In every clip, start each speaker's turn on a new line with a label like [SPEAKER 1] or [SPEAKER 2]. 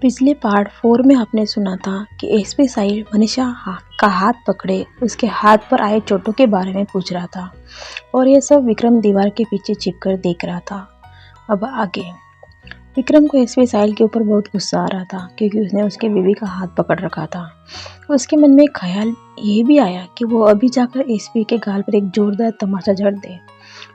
[SPEAKER 1] पिछले पार्ट 4 में आपने सुना था कि एसपी साहिल मनीषा का हाथ पकड़े उसके हाथ पर आए चोटों के बारे में पूछ रहा था और ये सब विक्रम दीवार के पीछे छिपकर देख रहा था। अब आगे विक्रम को एसपी साहिल के ऊपर बहुत गुस्सा आ रहा था क्योंकि उसने उसके बीवी का हाथ पकड़ रखा था। उसके मन में एक ख्याल ये भी आया कि वो अभी जाकर एसपी के गाल पर एक जोरदार तमाचा जड़ दे,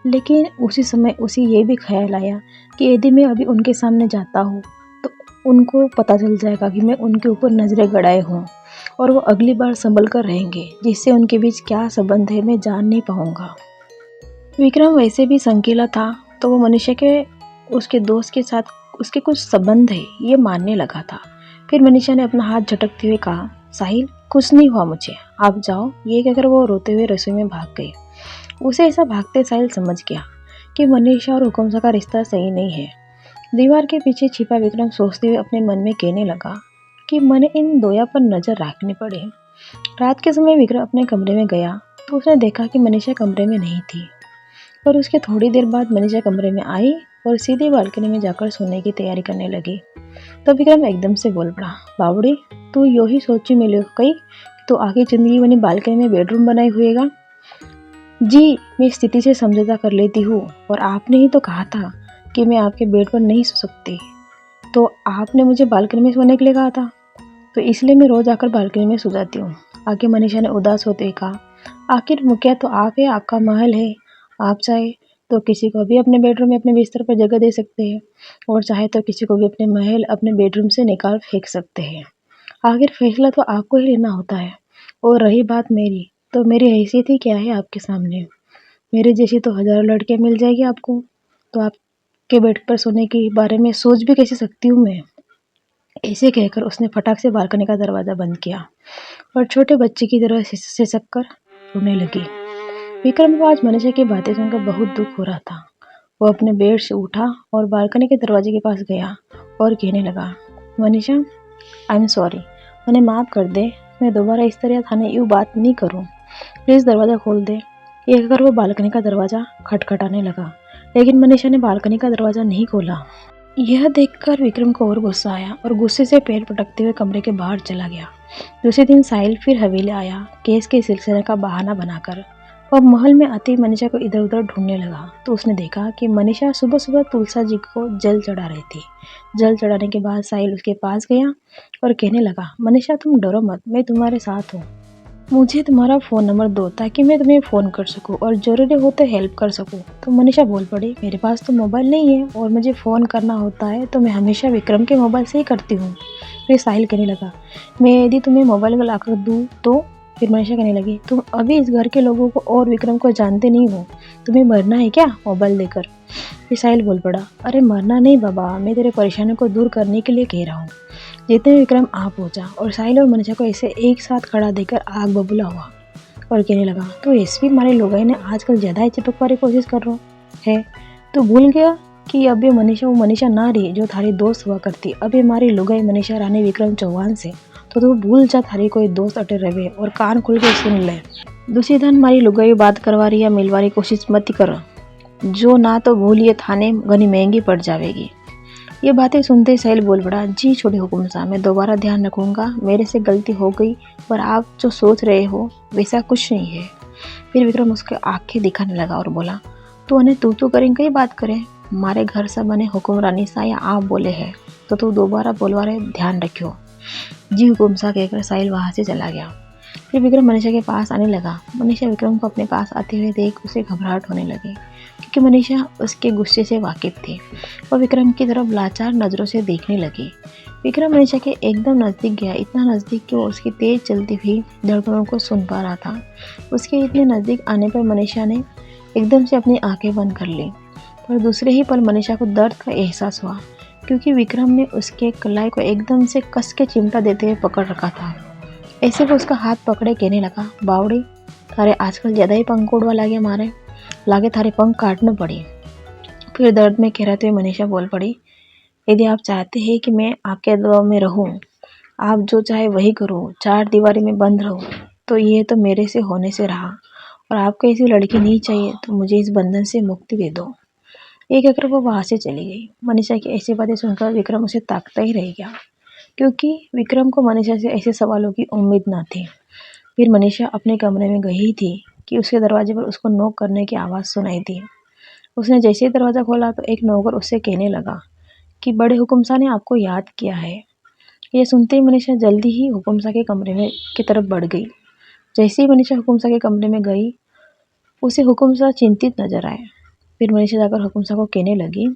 [SPEAKER 1] लेकिन उसी समय उसे ये भी ख्याल आया कि यदि मैं अभी उनके सामने जाता हूँ तो उनको पता चल जाएगा कि मैं उनके ऊपर नजरें गड़ाए हूँ और वो अगली बार संभल कर रहेंगे, जिससे उनके बीच क्या संबंध है मैं जान नहीं पाऊंगा। विक्रम वैसे भी संकीला था तो वो मनीषा के उसके दोस्त के साथ उसके कुछ संबंध है ये मानने लगा था। फिर मनीषा ने अपना हाथ झटकते हुए कहा, साहिल कुछ नहीं हुआ मुझे, आप जाओ। ये कहकर वो रोते हुए रसोई में भाग गई। उसे ऐसा भागते साहिल समझ गया कि मनीषा और हुकमसा का रिश्ता सही नहीं है। दीवार के पीछे छिपा विक्रम सोचते हुए अपने मन में कहने लगा कि मैंने इन दोया पर नजर रखनी पड़े। रात के समय विक्रम अपने कमरे में गया तो उसने देखा कि मनीषा कमरे में नहीं थी, पर उसके थोड़ी देर बाद मनीषा कमरे में आई और सीधे बालकनी में जाकर सोने की तैयारी करने लगी। तो विक्रम एकदम से बोल पड़ा, बावड़ी तू यो ही सोची मिले कई तो आगे जिंदगी बनी बालकनी में बेडरूम बनाई हुएगा। जी मैं स्थिति से समझौता कर लेती हूँ, और आपने ही तो कहा था कि मैं आपके बेड पर नहीं सो सकती, तो आपने मुझे बालकनी में सोने के लिए कहा था, तो इसलिए मैं रोज आकर बालकनी में सो जाती हूँ। आगे मनीषा ने उदास होते हुए कहा, आखिर मुखिया तो आप है, आपका महल है, आप चाहे तो किसी को भी अपने बेडरूम में अपने बिस्तर पर जगह दे सकते हैं और चाहे तो किसी को भी अपने महल अपने बेडरूम से निकाल फेंक सकते हैं। आखिर फैसला तो आपको ही लेना होता है। और रही बात मेरी, तो मेरी हैसियत ही क्या है आपके सामने। मेरे जैसी तो हजारों लड़कियां मिल जाएगी आपको, तो आपके बेड पर सोने के बारे में सोच भी कैसे सकती हूँ मैं। ऐसे कहकर उसने फटाक से बालकनी का दरवाजा बंद किया और छोटे बच्चे की तरह सिसक कर रोने लगी। विक्रम को आज मनीषा की बातें सुनकर बहुत दुख हो रहा था। वो अपने बेड से उठा और बालकनी के दरवाजे के पास गया और कहने लगा, मनीषा आई एम सॉरी, मैंने माफ़ कर दे, मैं दोबारा इस तरह थाने यूँ बात नहीं करूँ, प्लीज़ दरवाज़ा खोल दे। ये कहकर वो बालकनी का दरवाज़ा खटखटाने लगा, लेकिन मनीषा ने बालकनी का दरवाज़ा नहीं खोला। यह देखकर विक्रम को और गुस्सा आया और गुस्से से पैर पटकते हुए कमरे के बाहर चला गया। दूसरे दिन साहिल फिर हवेली आया केस के सिलसिले का बहाना बनाकर। वह महल में आती मनीषा को इधर उधर ढूंढने लगा तो उसने देखा कि मनीषा सुबह सुबह तुलसा जी को जल चढ़ा रही थी। जल चढ़ाने के बाद साहिल उसके पास गया और कहने लगा, मनीषा तुम डरो मत, मैं तुम्हारे साथ हूँ। मुझे तुम्हारा फ़ोन नंबर दो ताकि मैं तुम्हें फ़ोन कर सकूं और ज़रूरी हो तो हेल्प कर सकूं। तो मनीषा बोल पड़ी, मेरे पास तो मोबाइल नहीं है और मुझे फ़ोन करना होता है तो मैं हमेशा विक्रम के मोबाइल से ही करती हूँ। फिर साहिल कहने लगा, मैं यदि तुम्हें मोबाइल ला कर दूँ तो? फिर मनीषा कहने लगी, तुम अभी इस घर के लोगों को और विक्रम को जानते नहीं हो, तुम्हें मरना है क्या मोबाइल देकर? फिर साहिल बोल पड़ा, अरे मरना नहीं बाबा, मैं तेरे परेशानियों को दूर करने के लिए कह रहा हूँ। जितने विक्रम आ पहुंचा और साहिल और मनीषा को ऐसे एक साथ खड़ा देकर आग बबूला हुआ और कहने लगा, तो एसपी हमारे लुगाई ने आजकल ज़्यादा ही चिपकने की कोशिश कर रहा है। तो भूल गया कि अब ये मनीषा वो मनीषा ना रही जो थारी दोस्त हुआ करती, अब ये हमारी लुगाई मनीषा रानी विक्रम चौहान से। तो तू भूल जा थारी कोई दोस्त अटे रहे और कान खुल के सुन ले। दूसरी धन हमारी लुगाई बात करवा रही या मिलवा रही कोशिश मत करो, जो ना तो भूलिए थाने घनी महंगी पड़ जाएगी। ये बातें सुनते ही साहिल बोल पड़ा, जी छोटे हुकुम साहब, मैं दोबारा ध्यान रखूंगा, मेरे से गलती हो गई, पर आप जो सोच रहे हो वैसा कुछ नहीं है। फिर विक्रम उसके आंखें दिखाने लगा और बोला, तू उन्हें तू करें कई बात करें, हमारे घर सब बने हुक्मरानी सा या आप बोले है तो तू दोबारा बोलवा रहे, ध्यान रखियो। जी हुकुम सा कहकर साहिल वहां से चला गया। फिर विक्रम मनीषा के पास आने लगा। मनीषा विक्रम को अपने पास आते हुए देख उसे घबराहट होने लगी क्योंकि मनीषा उसके गुस्से से वाकिफ थी और विक्रम की तरफ लाचार नज़रों से देखने लगी। विक्रम मनीषा के एकदम नज़दीक गया, इतना नज़दीक कि वो उसकी तेज चलती हुई धड़कनों को सुन पा रहा था। उसके इतने नज़दीक आने पर मनीषा ने एकदम से अपनी आंखें बंद कर ली, पर दूसरे ही पल मनीषा को दर्द का एहसास हुआ क्योंकि विक्रम ने उसके कलाई को एकदम से कस के चिमटा देते हुए पकड़ रखा था। ऐसे वो उसका हाथ पकड़े कहने लगा, बावड़ी थारे आजकल ज़्यादा ही पंख उड़वा लागे थारे पंख काटने पड़ी। फिर दर्द में कहराते हुए मनीषा बोल पड़ी, यदि आप चाहते हैं कि मैं आपके दबाव में रहूं, आप जो चाहे वही करो, चार दीवारी में बंद रहो, तो ये तो मेरे से होने से रहा और आपको ऐसी लड़की नहीं चाहिए तो मुझे इस बंधन से मुक्ति दे दो। ये कहकर वो वहां से चली गई। मनीषा की ऐसी बातें सुनकर विक्रम उसे ताकता ही रह गया। क्योंकि विक्रम को मनीषा से ऐसे सवालों की उम्मीद ना थी। फिर मनीषा अपने कमरे में गई थी कि उसके दरवाजे पर उसको नॉक करने की आवाज़ सुनाई दी। उसने जैसे ही दरवाज़ा खोला तो एक नौकर उससे कहने लगा कि बड़े हुकुम साहब ने आपको याद किया है। ये सुनते ही मनीषा जल्दी ही हुकुम साहब के कमरे में की तरफ बढ़ गई। जैसे ही मनीषा हुकुम साहब के कमरे में गई, उसे हुकुम साहब चिंतित नजर आए। फिर मनीषा जाकर हुकुम साहब को कहने लगी,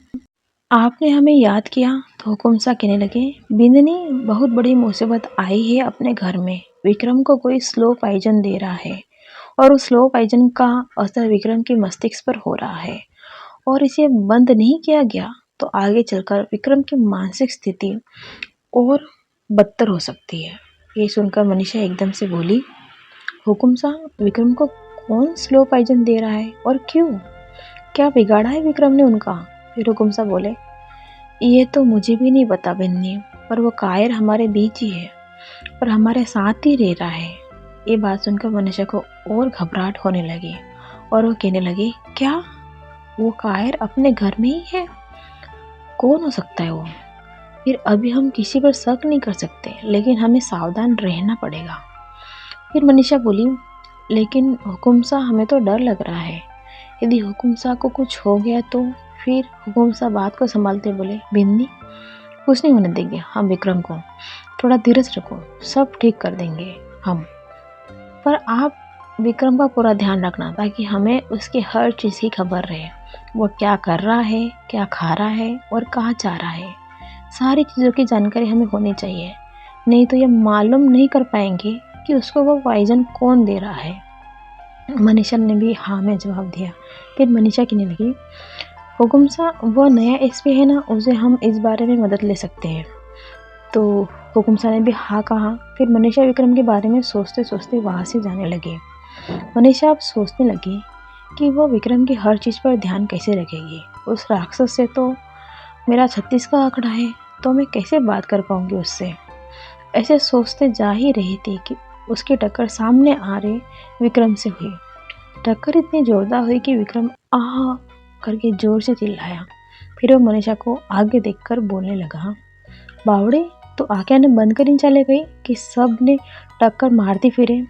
[SPEAKER 1] आपने हमें याद किया। तो हुकुम साहब कहने लगे, बिंदनी, बहुत बड़ी मुसीबत आई है अपने घर में। विक्रम को कोई स्लो पॉइजन दे रहा है और उस स्लो पॉइजन का असर विक्रम के मस्तिष्क पर हो रहा है और इसे बंद नहीं किया गया तो आगे चलकर विक्रम की मानसिक स्थिति और बदतर हो सकती है। ये सुनकर मनीषा एकदम से बोली, हुकुम साहब, विक्रम को कौन स्लो पॉइजन दे रहा है और क्यों? क्या बिगाड़ा है विक्रम ने उनका? फिर हुकुम साहब बोले, ये तो मुझे भी नहीं पता बन्नी, पर वो कायर हमारे बीच ही है और हमारे साथ ही रह रहा है। ये बात सुनकर मनीषा को और घबराहट होने लगी और वो कहने लगी, क्या वो कायर अपने घर में ही है? कौन हो सकता है वो? फिर अभी हम किसी पर शक नहीं कर सकते, लेकिन हमें सावधान रहना पड़ेगा। फिर मनीषा बोली, लेकिन हुकुम साहब, हमें तो डर लग रहा है। यदि हुकुम साहब को कुछ हो गया तो? फिर हुकुम साहब बात को संभालते बोले, बिन्नी, कुछ नहीं होने देंगे हम विक्रम को। थोड़ा धीरज रखो, सब ठीक कर देंगे हम। पर आप विक्रम का पूरा ध्यान रखना ताकि हमें उसकी हर चीज़ की खबर रहे। वो क्या कर रहा है, क्या खा रहा है और कहाँ जा रहा है, सारी चीज़ों की जानकारी हमें होनी चाहिए। नहीं तो ये मालूम नहीं कर पाएंगे कि उसको वो पॉइजन कौन दे रहा है। मनीषा ने भी हाँ में जवाब दिया। फिर मनीषा कहने लगी, हुकुम साहब, वो नया एसपी है ना, उसे हम इस बारे में मदद ले सकते हैं। तो हुकुम साहब ने भी हाँ कहा। फिर मनीषा विक्रम के बारे में सोचते सोचते वहाँ से जाने लगी। मनीषा अब सोचने लगी कि वो विक्रम की हर चीज़ पर ध्यान कैसे रखेगी। उस राक्षस से तो मेरा 36 का आंकड़ा है, तो मैं कैसे बात कर पाऊंगी उससे। ऐसे सोचते जा ही रही थी कि उसकी टक्कर सामने आ रहे विक्रम से हुई। टक्कर इतनी जोरदार हुई कि विक्रम आह करके जोर से चिल्लाया। फिर वो मनीषा को आगे देखकर बोलने लगा, बावड़े, तो आंखें ने बंद कर चले गई कि सब ने टक्कर मारती फिरे।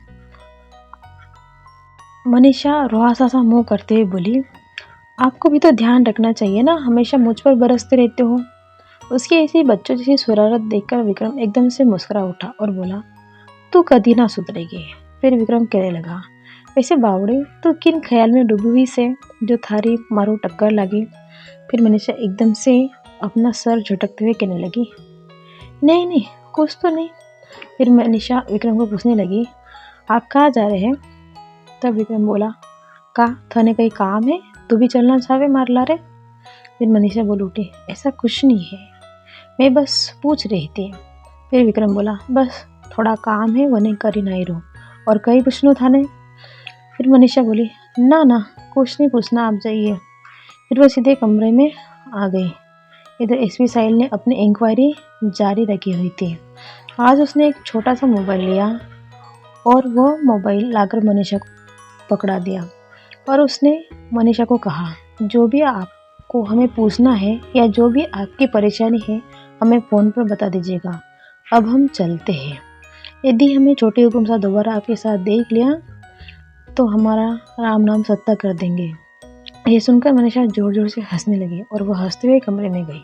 [SPEAKER 1] मनीषा रोहासा सा मुंह करते हुए बोली, आपको भी तो ध्यान रखना चाहिए ना, हमेशा मुझ पर बरसते रहते हो। उसकी ऐसी बच्चों जैसी शरारत देखकर विक्रम एकदम से मुस्कुरा उठा और बोला, तू कभी ना सुधरेगी। फिर विक्रम कहने लगा, वैसे बावड़े, तू किन ख्याल में डूबी हुई से जो थारी मारो टक्कर लगी? फिर मनीषा एकदम से अपना सर झटकते हुए कहने लगी, नहीं नहीं, कुछ तो नहीं। फिर मनीषा विक्रम को पूछने लगी, आप कहाँ जा रहे हैं? तब विक्रम बोला, का थाने कहीं काम है, तू भी चलना चाहे मार ला रे। फिर मनीषा बोल उठी, ऐसा कुछ नहीं है, मैं बस पूछ रही थी। फिर विक्रम बोला, बस थोड़ा काम है, वो नहीं कर ही नहीं रो, और कहीं पूछनो थाने? फिर मनीषा बोली, ना ना, कुछ नहीं पूछना, आप जाइए। फिर वो सीधे कमरे में आ गई। इधर एसपी साहिल ने अपनी इंक्वायरी जारी रखी हुई थी। आज उसने एक छोटा सा मोबाइल लिया और वो मोबाइल लाकर मनीषा को पकड़ा दिया और उसने मनीषा को कहा, जो भी आपको हमें पूछना है या जो भी आपकी परेशानी है, हमें फ़ोन पर बता दीजिएगा। अब हम चलते हैं। यदि हमें छोटे हुकुम साहब दोबारा आपके साथ देख लिया तो हमारा राम नाम सत्ता कर देंगे। ये सुनकर मनीषा जोर जोर से हंसने लगी और वह हंसते हुए कमरे में गई।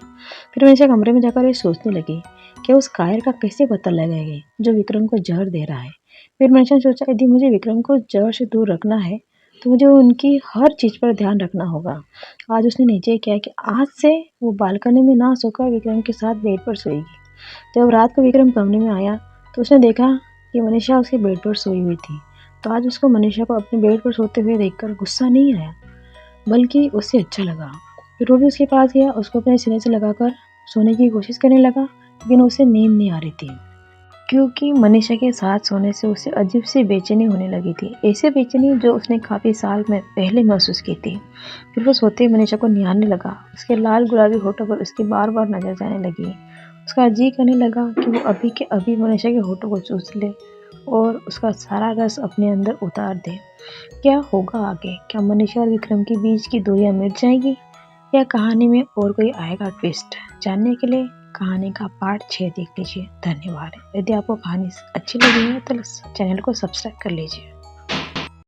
[SPEAKER 1] फिर मनीषा कमरे में जाकर ये सोचने लगी कि उस कायर का कैसे पता लगाएगी जो विक्रम को जहर दे रहा है। फिर मनीषा ने सोचा, यदि मुझे विक्रम को जहर से दूर रखना है तो मुझे उनकी हर चीज़ पर ध्यान रखना होगा। आज उसने निश्चय किया कि आज से वो बालकनी में ना सोकर विक्रम के साथ बेड पर सोएगी। जब रात को विक्रम कमरे में आया तो उसने देखा कि मनीषा उसके बेड पर सोई हुई थी। तो आज उसको मनीषा को अपने बेड पर सोते हुए देखकर गुस्सा नहीं आया, बल्कि उससे अच्छा लगा। फिर वो भी उसके पास गया, उसको अपने सीने से लगाकर सोने की कोशिश करने लगा, लेकिन उसे नींद नहीं आ रही थी क्योंकि मनीषा के साथ सोने से उसे अजीब सी बेचैनी होने लगी थी, ऐसी बेचैनी जो उसने काफ़ी साल में पहले महसूस की थी। फिर वो सोते ही मनीषा को निहारने लगा। उसके लाल गुलाबी होठों पर उसकी बार बार नजर जाने लगी। उसका जी करने लगा कि वो अभी के अभी मनीषा के होठों को चूस ले और उसका सारा रस अपने अंदर उतार दे। क्या होगा आगे? क्या मनीषा और विक्रम के बीच की दूरियां मिट जाएगी या कहानी में और कोई आएगा ट्विस्ट? जानने के लिए कहानी का पार्ट 6 देख लीजिए। धन्यवाद। यदि आपको कहानी अच्छी लगी है तो चैनल को सब्सक्राइब कर लीजिए।